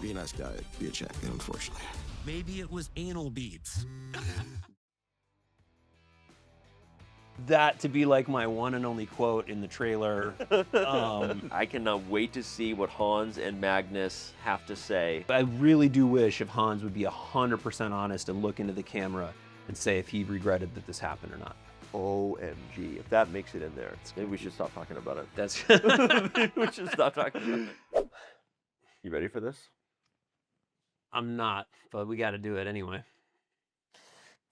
be a nice guy, be a champion, unfortunately. Maybe it was anal beads. That to be like my one and only quote in the trailer. I cannot wait to see what Hans and Magnus have to say. I really do wish if Hans would be 100% honest and look into the camera and say if he regretted that this happened or not. OMG, if that makes it in there, maybe we should stop talking about it. That's Maybe we should stop talking about it. You ready for this? I'm not, but we got to do it anyway.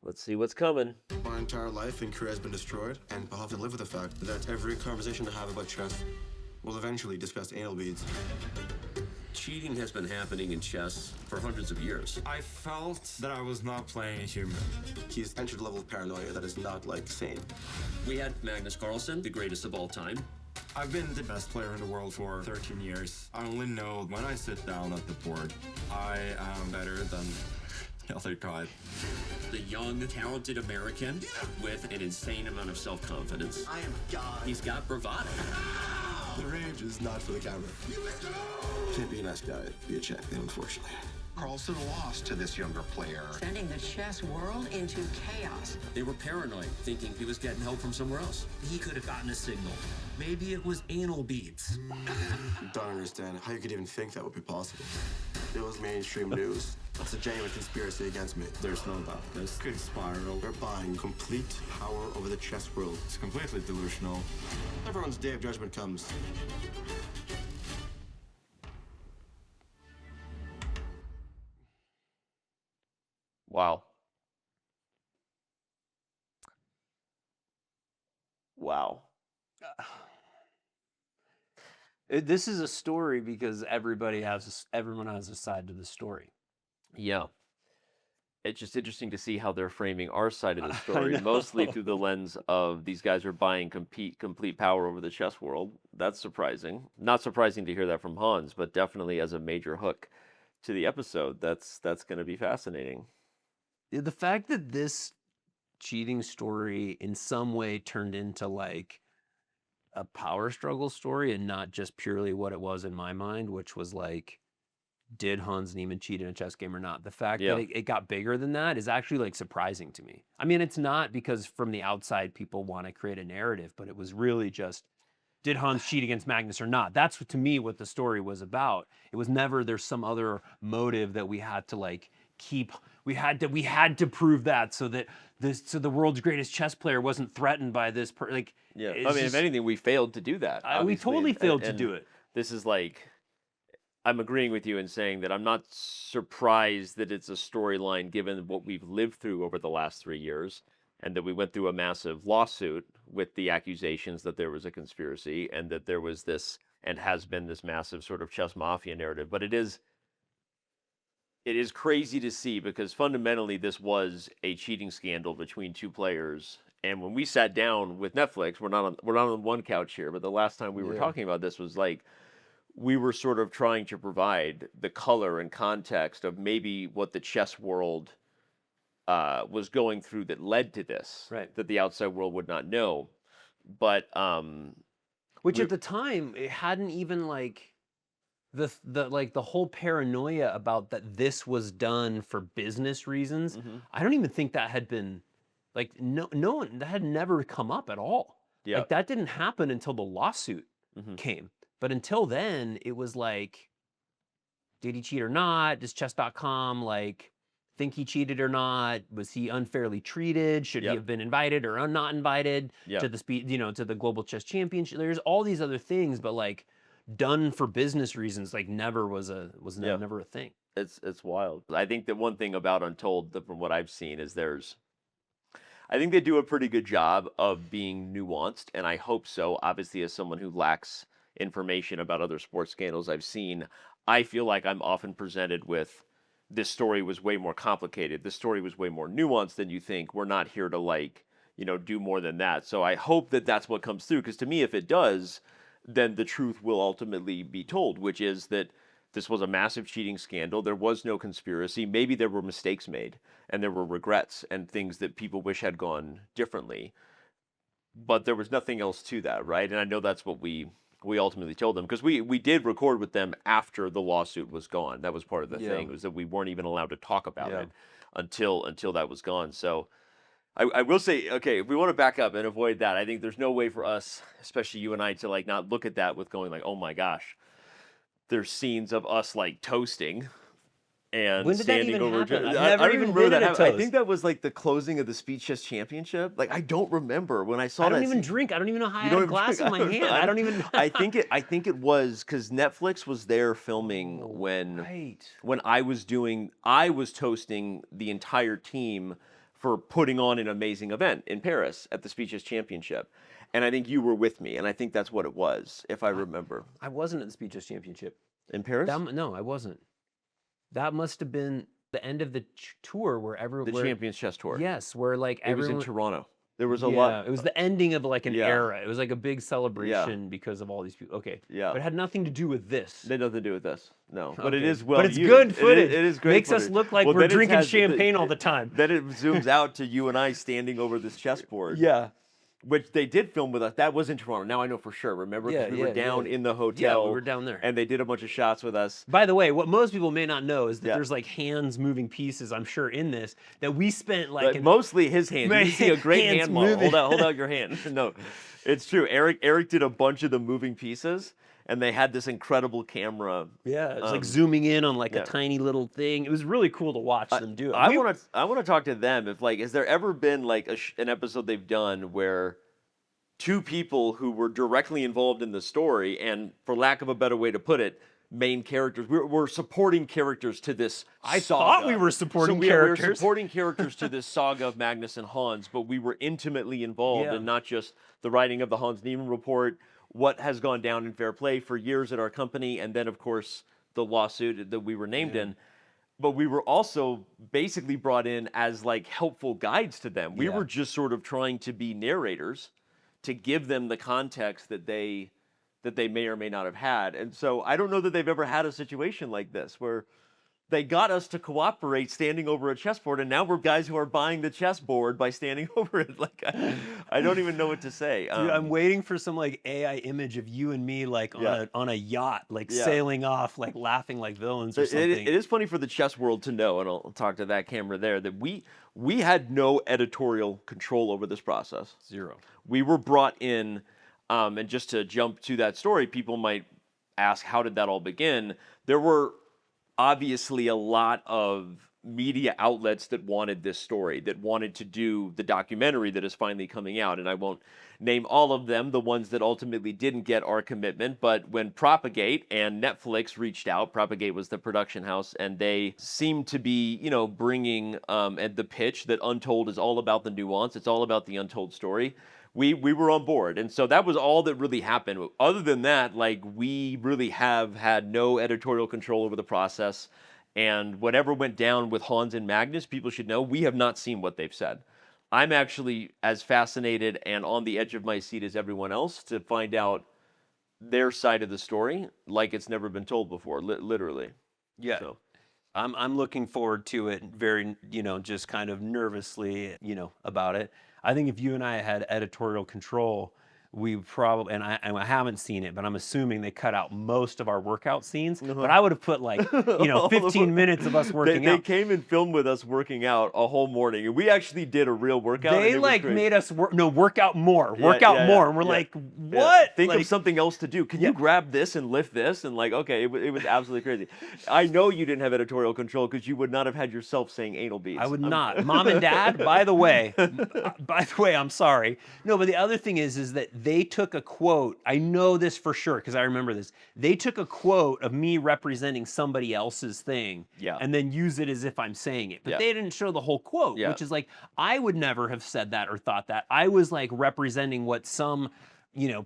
Let's see what's coming. My entire life and career has been destroyed, and I'll have to live with the fact that every conversation I have about chess will eventually discuss anal beads. Cheating has been happening in chess for hundreds of years. I felt that I was not playing a human. He's entered a level of paranoia that is not, like, sane. We had Magnus Carlsen, the greatest of all time. I've been the best player in the world for 13 years. I only know when I sit down at the board, I am better than the other guy. The young, talented American with an insane amount of self-confidence. I am God. He's got bravado. The rage is not for the camera. Can't be a nice guy, be a champion, unfortunately. Carlsen lost to this younger player. Sending the chess world into chaos. They were paranoid, thinking he was getting help from somewhere else. He could have gotten a signal. Maybe it was anal beads. Don't understand how you could even think that would be possible. It was mainstream news. It's a genuine conspiracy against me. There's no doubt. This could spiral. We're buying complete power over the chess world. It's completely delusional. Everyone's day of judgment comes. Wow. Wow. This is a story because everyone has a side to the story. Yeah. It's just interesting to see how they're framing our side of the story, mostly through the lens of these guys are buying complete power over the chess world. That's surprising. Not surprising to hear that from Hans, but definitely as a major hook to the episode. That's going to be fascinating. The fact that this cheating story in some way turned into like a power struggle story and not just purely what it was in my mind, which was like, did Hans Niemann cheat in a chess game or not? The fact that it got bigger than that is actually like surprising to me. I mean, it's not because from the outside people want to create a narrative, but it was really just, did Hans cheat against Magnus or not? That's to me what the story was about. It was never there's some other motive that we had to like keep. We had to prove that so that the world's greatest chess player wasn't threatened by this. I mean, if anything, we failed to do that. We totally failed to do it. This is like, I'm agreeing with you in saying that I'm not surprised that it's a storyline given what we've lived through over the last 3 years, and that we went through a massive lawsuit with the accusations that there was a conspiracy and that there was this and has been this massive sort of chess mafia narrative. But it is crazy to see because fundamentally this was a cheating scandal between two players. And when we sat down with Netflix, we're not on one couch here, but the last time we were talking about this was like, we were sort of trying to provide the color and context of maybe what the chess world was going through that led to this, right? That the outside world would not know. But which at the time it hadn't even like the whole paranoia about that this was done for business reasons. Mm-hmm. I don't even think that had been like no one that had never come up at all. Yeah. Like that didn't happen until the lawsuit came. But until then, it was like, did he cheat or not? Does Chess.com like think he cheated or not? Was he unfairly treated? Should he have been invited or not invited to the to the Global Chess Championship? There's all these other things, but like done for business reasons, like never was never a thing. It's wild. I think that one thing about Untold, from what I've seen, is I think they do a pretty good job of being nuanced, and I hope so. Obviously, as someone who lacks information about other sports scandals I've seen, I feel like I'm often presented with, this story was way more complicated. This story was way more nuanced than you think. We're not here to like, do more than that. So I hope that that's what comes through, because to me, if it does, then the truth will ultimately be told, which is that this was a massive cheating scandal. There was no conspiracy. Maybe there were mistakes made and there were regrets and things that people wish had gone differently. But there was nothing else to that, right? And I know that's what we we ultimately told them, because we did record with them after the lawsuit was gone. That was part of the thing, was that we weren't even allowed to talk about it until that was gone. So I will say, okay, if we want to back up and avoid that, I think there's no way for us, especially you and I, to like not look at that with going like, oh my gosh, there's scenes of us like toasting and When did that standing even over. happen? I've I never don't even remember been that. at a I toast. think that was like the closing of the Speed Chess Championship. Like I don't remember when I saw I that. don't even scene. drink. I don't even know how I You had a don't even glass drink? in my hand. I don't even. I think it was because Netflix was there filming when I was toasting the entire team for putting on an amazing event in Paris at the Speed Chess Championship, and I think you were with me, and I think that's what it was, if I remember. I wasn't at the Speed Chess Championship In Paris? No, I wasn't. That must have been the end of the tour where everyone. The Champions Chess Tour. Yes, where like everyone. It was in Toronto. There was a Yeah, lot. it was the ending of like an Yeah. era. It was like a big celebration because of all these people. Okay. Yeah. But it had nothing to do with this. It had nothing to do with this. No. But it Okay. is well But it's used. good footage. It is great Makes us footage. look like Well, we're then it drinking has champagne all the time. Then it zooms out to you and I standing over this chessboard. Yeah. Which they did film with us. That was in Toronto. Now I know for sure. Remember? 'Cause Yeah, we were yeah, down yeah. in the hotel. Yeah, we were down there. And they did a bunch of shots with us. By the way, what most people may not know is that Yeah. there's like hands moving pieces, I'm sure, in this that we spent like But mostly his hand. You can see a great hands hand model. moving. Hold out your hand. No, it's true. Eric did a bunch of the moving pieces, and they had this incredible camera. Yeah, it's like zooming in on like yeah. a tiny little thing. It was really cool to watch them do it. I want to talk to them. If like, has there ever been like an episode they've done where two people who were directly involved in the story, and for lack of a better way to put it, main characters. We're supporting characters to this I saga. thought we were supporting We were characters. supporting characters to this saga of Magnus and Hans, but we were intimately involved in not just the writing of the Hans Niemann report, what has gone down in Fair Play for years at our company, and then, of course, the lawsuit that we were named in. But we were also basically brought in as like helpful guides to them. We were just sort of trying to be narrators to give them the context that they may or may not have had. And so I don't know that they've ever had a situation like this where they got us to cooperate standing over a chessboard, and now we're guys who are buying the chessboard by standing over it. Like I don't even know what to say. Dude, I'm waiting for some like AI image of you and me like on a yacht, like sailing off, like laughing like villains or something. It is funny for the chess world to know, and I'll talk to that camera there, that we had no editorial control over this process. Zero. We were brought in, and just to jump to that story, people might ask, how did that all begin? There were obviously a lot of media outlets that wanted this story, that wanted to do the documentary that is finally coming out. And I won't name all of them, the ones that ultimately didn't get our commitment. But when Propagate and Netflix reached out, Propagate was the production house, and they seemed to be, bringing at the pitch that Untold is all about the nuance. It's all about the untold story. We were on board. And so that was all that really happened. Other than that, like, we really have had no editorial control over the process. And whatever went down with Hans and Magnus, people should know, we have not seen what they've said. I'm actually as fascinated and on the edge of my seat as everyone else to find out their side of the story like it's never been told before, literally. Yeah. So. I'm looking forward to it very, just kind of nervously, about it. I think if you and I had editorial control, we probably, and I haven't seen it, but I'm assuming they cut out most of our workout scenes. But I would have put 15 minutes of us working out. They came and filmed with us working out a whole morning, and we actually did a real workout. They made us work out more, work out more, and we're like, what? Yeah. Think of something else to do. Can you grab this and lift this? And okay, it was absolutely crazy. I know you didn't have editorial control because you would not have had yourself saying anal beads. I would not. Mom and Dad, by the way, I'm sorry. No, but the other thing is that they took a quote. I know this for sure because I remember this. They took a quote of me representing somebody else's thing and then use it as if I'm saying it. But they didn't show the whole quote, which is like, I would never have said that or thought that. I was like representing what some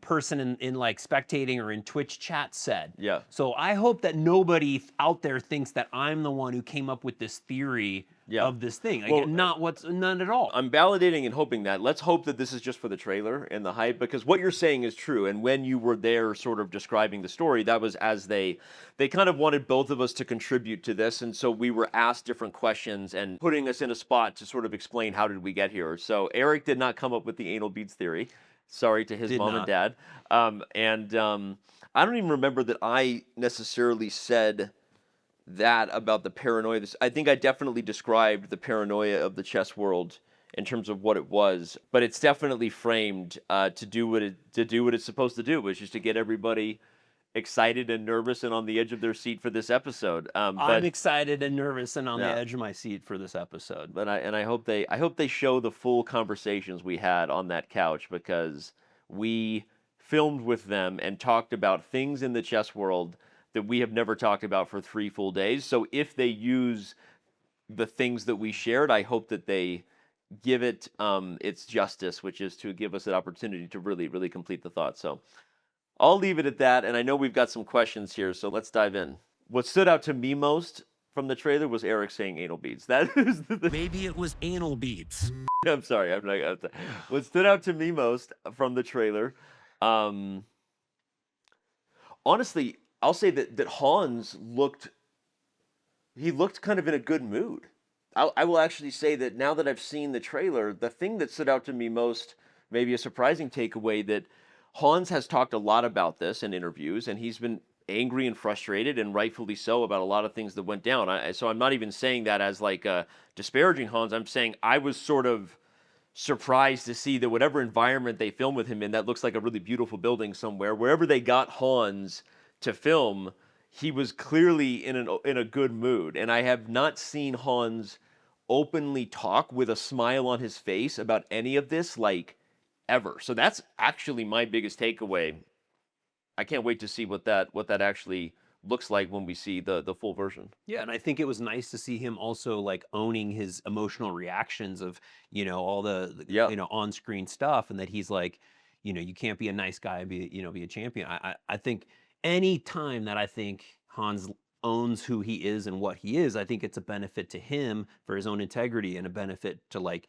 person in like spectating or in Twitch chat said. Yeah. So I hope that nobody out there thinks that I'm the one who came up with this theory of this thing. Like, none at all. I'm validating and hoping that. Let's hope that this is just for the trailer and the hype, because what you're saying is true. And when you were there sort of describing the story, that was as they kind of wanted both of us to contribute to this. And so we were asked different questions and putting us in a spot to sort of explain how did we get here. So Eric did not come up with the anal beads theory. Sorry to his Did mom not. and dad. I don't even remember that I necessarily said that about the paranoia. I think I definitely described the paranoia of the chess world in terms of what it was, but it's definitely framed to do what it's supposed to do, which is to get everybody excited and nervous and on the edge of their seat for this episode. I'm But excited and nervous and on the Yeah. edge of my seat for this episode. but I hope they show the full conversations we had on that couch, because we filmed with them and talked about things in the chess world that we have never talked about for 3 full days. So if they use the things that we shared, I hope that they give it its justice, which is to give us an opportunity to really, really complete the thought. So I'll leave it at that, and I know we've got some questions here, so let's dive in. What stood out to me most from the trailer was Erik saying anal beads. That is Maybe it was anal beads. I'm sorry. What stood out to me most from the trailer, honestly, I'll say that Hans looked kind of in a good mood. I will actually say that now that I've seen the trailer, the thing that stood out to me most, maybe a surprising takeaway, that Hans has talked a lot about this in interviews, and he's been angry and frustrated, and rightfully so, about a lot of things that went down. So I'm not even saying that as like disparaging Hans. I'm saying I was sort of surprised to see that whatever environment they film with him in, that looks like a really beautiful building somewhere, wherever they got Hans to film, he was clearly in a good mood. And I have not seen Hans openly talk with a smile on his face about any of this, like, ever. So that's actually my biggest takeaway. I can't wait to see what that actually looks like when we see the full version. Yeah, and I think it was nice to see him also like owning his emotional reactions of, all the Yeah. on-screen stuff, and that he's like, you can't be a nice guy and be a champion. I think any time that I think Hans owns who he is and what he is, I think it's a benefit to him for his own integrity, and a benefit to, like,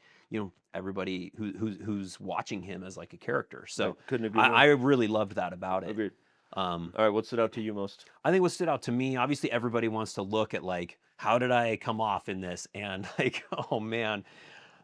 everybody who's watching him as like a character. So Right. Couldn't agree more. I really loved that about it. Agreed. All right, what stood out to you most? I think what stood out to me, obviously everybody wants to look at, like, how did I come off in this? And, like, oh man,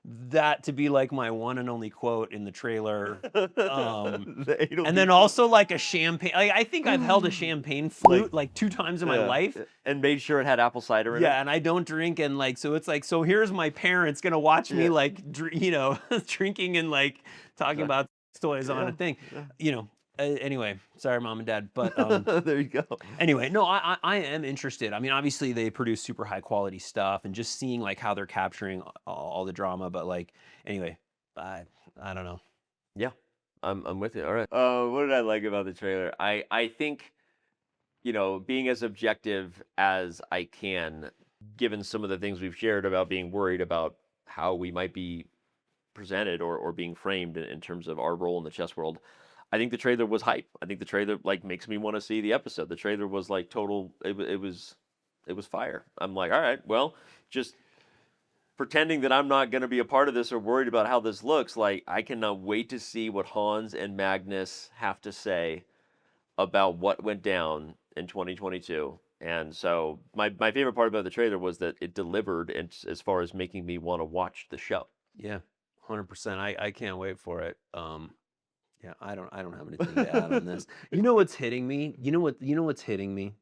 that to be like my one and only quote in the trailer. And then also like a champagne, like, I think I've held a champagne flute like 2 times in my life. And made sure it had apple cider in it. Yeah, and I don't drink, and like, so it's like, so here's my parents gonna watch me like, drinking and like talking about toys on a thing, anyway, sorry, mom and dad, but there you go. anyway, no, I am interested. I mean, obviously they produce super high quality stuff, and just seeing like how they're capturing all the drama. But like, anyway, I don't know. Yeah, I'm with you. All right. What did I like about the trailer? I think, being as objective as I can, given some of the things we've shared about being worried about how we might be presented or being framed in terms of our role in the chess world, I think the trailer was hype. I think the trailer like makes me want to see the episode. The trailer was like total. It was fire. I'm like, all right, well, just pretending that I'm not going to be a part of this or worried about how this looks. Like, I cannot wait to see what Hans and Magnus have to say about what went down in 2022. And so my favorite part about the trailer was that it delivered as far as making me want to watch the show. Yeah, 100%. I can't wait for it. Yeah, I don't have anything to add on this. You know what's hitting me? You know what's hitting me?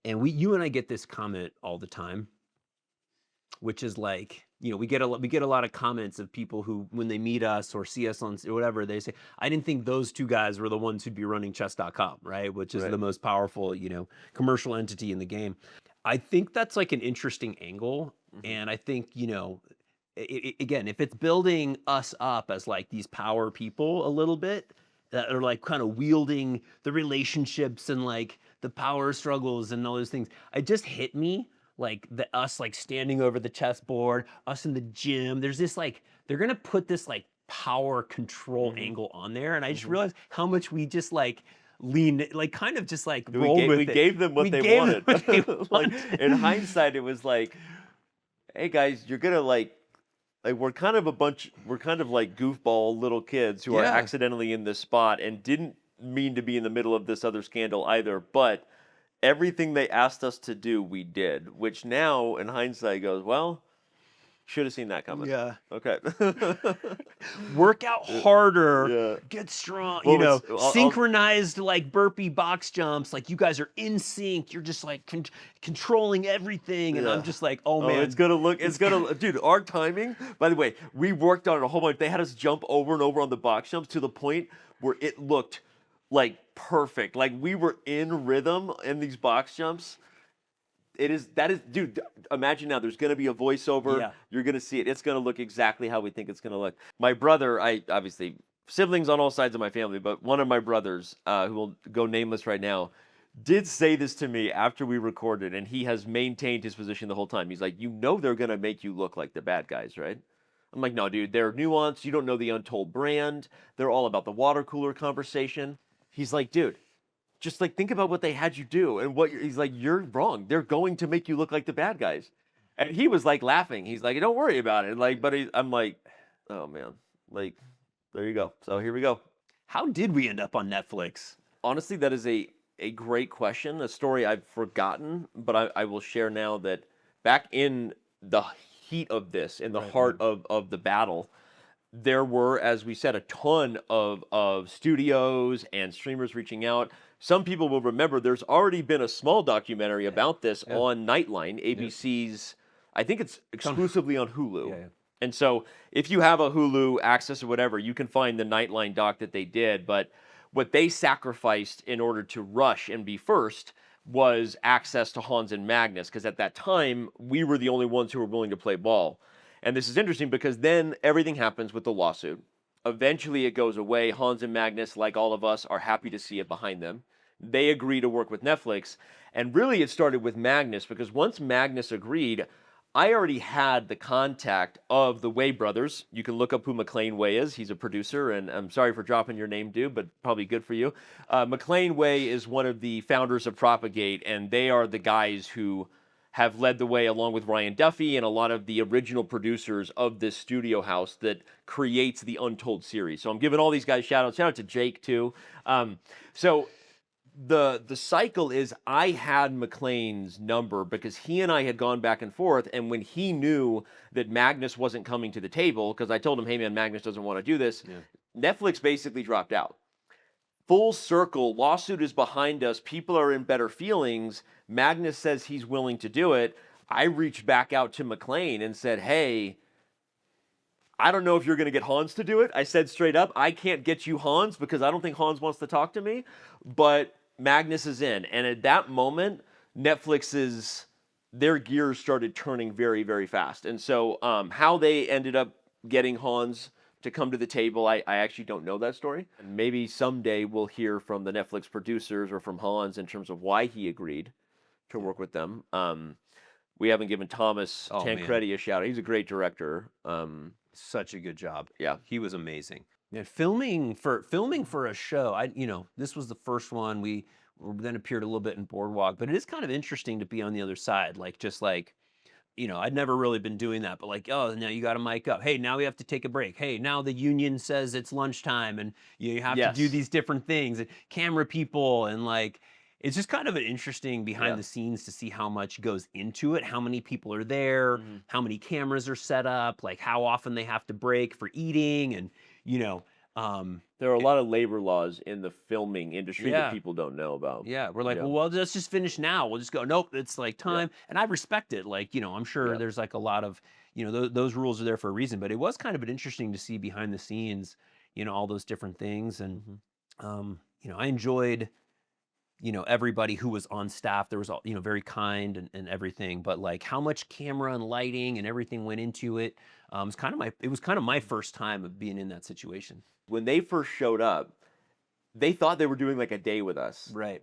And you and I get this comment all the time, which is like, we get a lot of comments of people who, when they meet us or see us on or whatever, they say, I didn't think those 2 guys were the ones who'd be running Chess.com, right? Which is the most powerful, commercial entity in the game. I think that's like an interesting angle. Mm-hmm. And I think, again, if it's building us up as like these power people a little bit that are like kind of wielding the relationships and like the power struggles and all those things, it just hit me like us like standing over the chessboard, us in the gym. There's this like, they're gonna put this like power control angle on there, and I just realized how much we just like leaned, like kind of just like rolled with it. We gave them what they wanted. Like, in hindsight, it was like, hey guys, you're gonna like we're kind of like goofball little kids who are accidentally in this spot and didn't mean to be in the middle of this other scandal either, but everything they asked us to do, we did, which now in hindsight goes, well, Should have seen that coming. Yeah. Okay. Work out harder, Yeah. get strong, Well, you know, I'll- synchronized like burpee box jumps. Like you guys are in sync. You're just like controlling everything. And I'm Yeah. just like, oh man. It's gonna, dude, our timing, by the way, we worked on it a whole bunch. They had us jump over and over on the box jumps to the point where it looked like perfect. Like we were in rhythm in these box jumps. Dude, imagine now there's going to be a voiceover. Yeah. You're going to see it. It's going to look exactly how we think it's going to look. My brother, obviously, siblings on all sides of my family, but one of my brothers, who will go nameless right now, did say this to me after we recorded, and he has maintained his position the whole time. He's like, they're going to make you look like the bad guys, right? I'm like, no, dude, they're nuanced. You don't know the Untold brand. They're all about the water cooler conversation. He's like, dude, just like think about what they had you do and he's like, you're wrong. They're going to make you look like the bad guys. And he was like laughing. He's like, don't worry about it. Like, but I'm like, oh man, like, there you go. So here we go. How did we end up on Netflix? Honestly, that is a great question, a story I've forgotten, but I will share now that back in the heat of this, in the heart of the battle, there were, as we said, a ton of studios and streamers reaching out. Some people will remember there's already been a small documentary about this on Nightline, ABC's, I think it's exclusively on Hulu. Yeah. And so if you have a Hulu access or whatever, you can find the Nightline doc that they did. But what they sacrificed in order to rush and be first was access to Hans and Magnus, because at that time, we were the only ones who were willing to play ball. And this is interesting because then everything happens with the lawsuit. Eventually it goes away. Hans and Magnus, like all of us, are happy to see it behind them. They agree to work with Netflix. And really it started with Magnus, because once Magnus agreed, I already had the contact of the Way brothers. You can look up who McLean Way is. He's a producer, and I'm sorry for dropping your name, dude, but probably good for you. McLean Way is one of the founders of Propagate, and they are the guys who have led the way, along with Ryan Duffy and a lot of the original producers of this studio house that creates the Untold series. So I'm giving all these guys shout-outs. Shout out to Jake, too. So the cycle is I had McLean's number because he and I had gone back and forth, and when he knew that Magnus wasn't coming to the table, because I told him, hey man, Magnus doesn't want to do this, Netflix basically dropped out. Full circle, lawsuit is behind us, people are in better feelings, Magnus says he's willing to do it. I reached back out to McLean and said, hey, I don't know if you're going to get Hans to do it. I said straight up, I can't get you Hans because I don't think Hans wants to talk to me, but Magnus is in. And at that moment, their gears started turning very, very fast. And so how they ended up getting Hans to come to the table, I actually don't know that story. And maybe someday we'll hear from the Netflix producers or from Hans in terms of why he agreed to work with them. We haven't given Thomas Tancredi a shout out. He's a great director. Such a good job. Yeah. He was amazing. Yeah, filming for a show, this was the first one. We then appeared a little bit in Boardwalk, but it is kind of interesting to be on the other side. I'd never really been doing that, but oh, now you got to mic up. Hey, now we have to take a break. Hey, now the union says it's lunchtime and you have to do these different things, and camera people, and it's just kind of an interesting behind the scenes to see how much goes into it, how many people are there, how many cameras are set up, how often they have to break for eating, and there are a lot of labor laws in the filming industry that people don't know about. Yeah, we're well, let's just finish now. We'll just go, nope, it's time. And I respect it. I'm sure there's a lot of, those rules are there for a reason, but it was kind of interesting to see behind the scenes, all those different things. And, I enjoyed, everybody who was on staff. There was, very kind and everything, but how much camera and lighting and everything went into it. It was kind of my first time of being in that situation. When they first showed up, they thought they were doing a day with us. Right.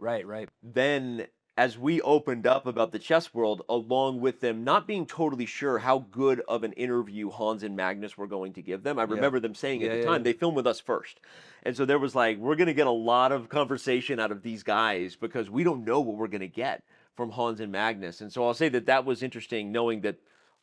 Then as we opened up about the chess world, along with them not being totally sure how good of an interview Hans and Magnus were going to give them, I remember them saying at the time, they filmed with us first. And so there was we're going to get a lot of conversation out of these guys because we don't know what we're going to get from Hans and Magnus. And so I'll say that was interesting, knowing that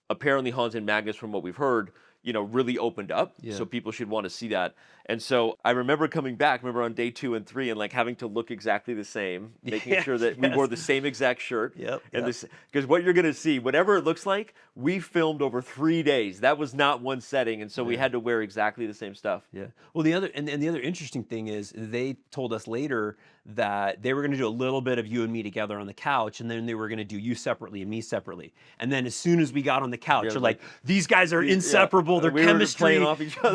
apparently Hans and Magnus, from what we've heard, really opened up. Yeah. So people should want to see that. And so I remember coming back, on day 2 and 3, and like having to look exactly the same, making sure that we wore the same exact shirt. Yep, And yep. this, because what you're going to see, whatever it looks like, we filmed over 3 days. That was not one setting. And so we had to wear exactly the same stuff. Yeah. Well, the other interesting thing is they told us later that they were going to do a little bit of you and me together on the couch, and then they were going to do you separately and me separately. And then as soon as we got on the couch, they're like, these guys are inseparable. Their we were chemistry, playing off each other.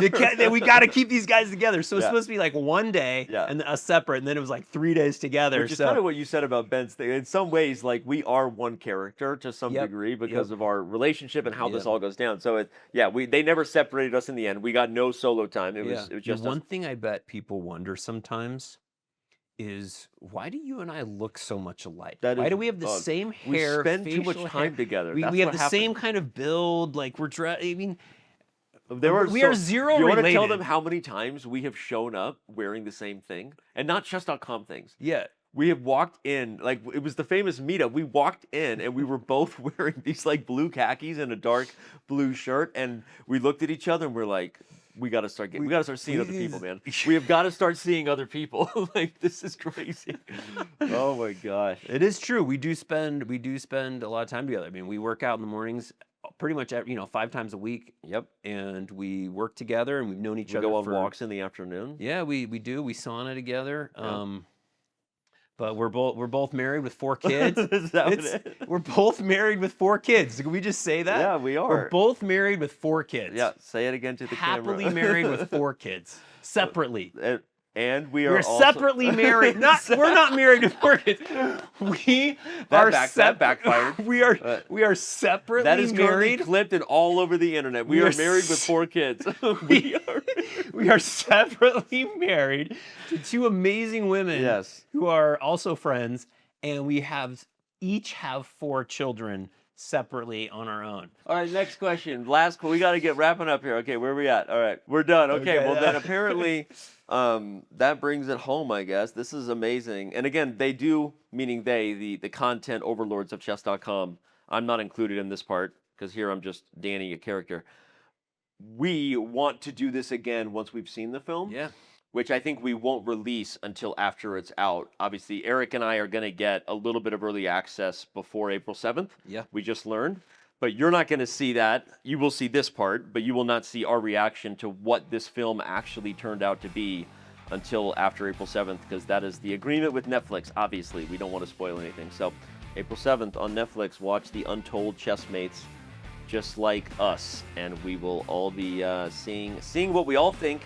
we got to keep these guys together. So it's supposed to be like one day and a separate, and then it was like 3 days together. Which is kind of what you said about Ben's thing. In some ways, like we are one character to some degree because of our relationship and how this all goes down. So they never separated us in the end. We got no solo time. It was just one thing I bet people wonder sometimes is, why do you and I look so much alike? Why do we have the same hair? We spend too much facial time hair? together. We have the same kind of build. Like I mean, we are zero related. You want to tell related. them how many times we have shown up wearing the same thing, and not Chess.com things. Yeah. We have walked in, like it was the famous meetup. We walked in and we were both wearing these like blue khakis and a dark blue shirt, and we looked at each other and we're like, we got to start seeing other people, man. We have got to start seeing other people. Like, this is crazy. Oh my gosh. It is true. We do spend a lot of time together. I mean, we work out in the mornings pretty much 5 times a week. Yep. And we work together, and we've known each we other go on for walks in the afternoon. Yeah, we do. We sauna together. Yeah. But we're both married with 4 kids. Is that what it is? We're both married with 4 kids. Can we just say that? Yeah, we are. We're both married with 4 kids. Yeah, say it again to the camera. Happily married with 4 kids. Separately. And we're also... separately married. We're not married to 4 kids. That backfired. We are separately that is currently married. clipped and all over the internet. We are married with 4 kids. We are separately married to 2 amazing women. Yes. Who are also friends, and we each have 4 children separately on our own. All right, next question. We got to get wrapping up here. Okay, where are we at? All right, we're done. Okay, well then apparently that brings it home, I guess. This is amazing. And again, they do, meaning the content overlords of Chess.com. I'm not included in this part because here I'm just Danny, a character. We want to do this again once we've seen the film. Yeah. Which I think we won't release until after it's out. Obviously, Erik and I are going to get a little bit of early access before April 7th. Yeah. We just learned. But you're not going to see that. You will see this part, but you will not see our reaction to what this film actually turned out to be until after April 7th, because that is the agreement with Netflix, obviously. We don't want to spoil anything. So April 7th on Netflix, watch the Untold Chessmates just like us. And we will all be seeing what we all think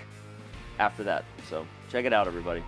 after that. So check it out, everybody.